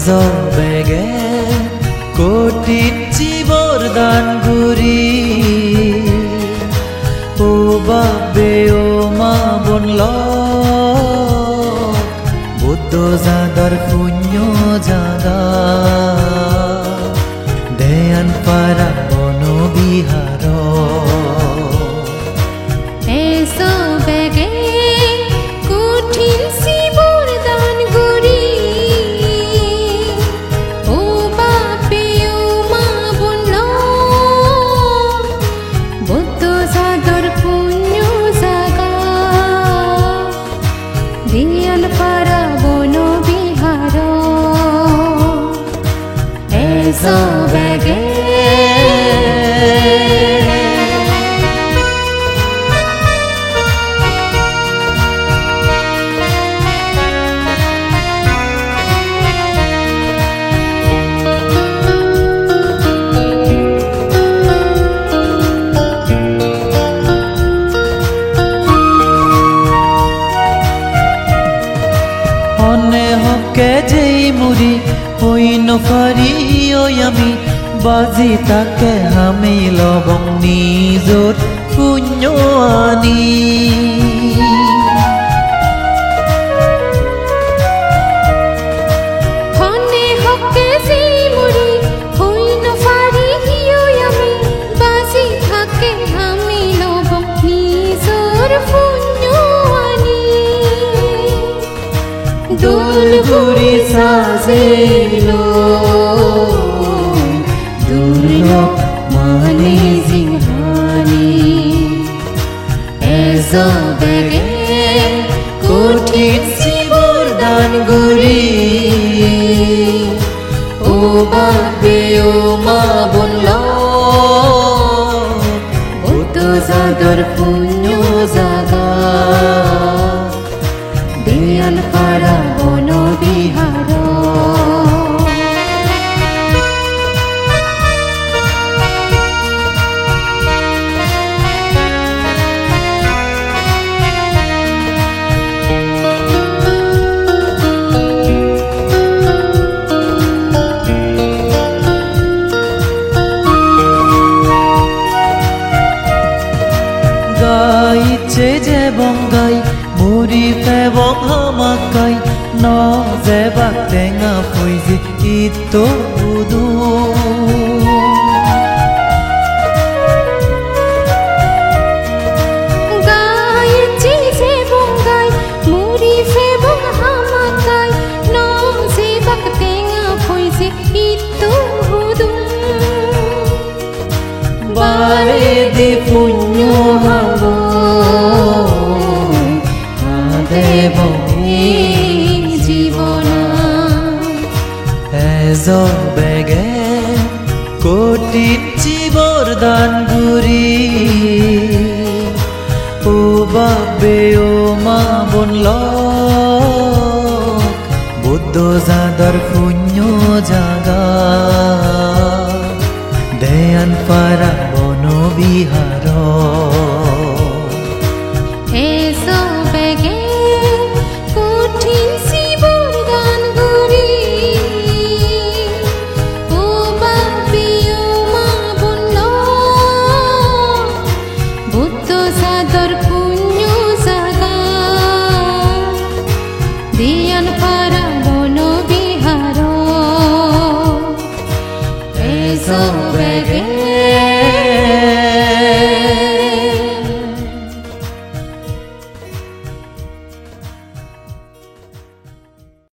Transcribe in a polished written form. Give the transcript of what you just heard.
বেগে কঠিন জীৱৰ দান গুৰি ও বাবে ও মা বনল বুদ্ধ জাগাৰ শূন্য জাগা দেয়ান পাৰা বন বিহাৰ মুড়ি হই নফাৰি আমি বাজি তাকে আমি লবং নিজৰ পুণ্য আনি দুলগুৰি সাজিলো দুৰ্লভ মানে জিংহানি এজবেগে কঠিন জীৱৰ দান গুৰি ও বাবে ও মা বনল বুদ্ধ জাগাৰ পুণ্য জাগা দেয়াল পাৰা বন বিহাৰ গাইছে যে বংগাই মুড়ি পেবং হামাকাই ন যেবা টেঙা ফুইজি ইতো বুদু গাইছে যে বংগাই মুড়ি পেবং হামাকাই ন যেবা টেঙা ফুইজি ইতো বুদু বাৰে দি পুণ্য হাব বেগে কঠিন জীৱৰ দান গুৰি ও বাবে ও মা বনল বুদ্ধ জাগাৰ শূন্য জাগা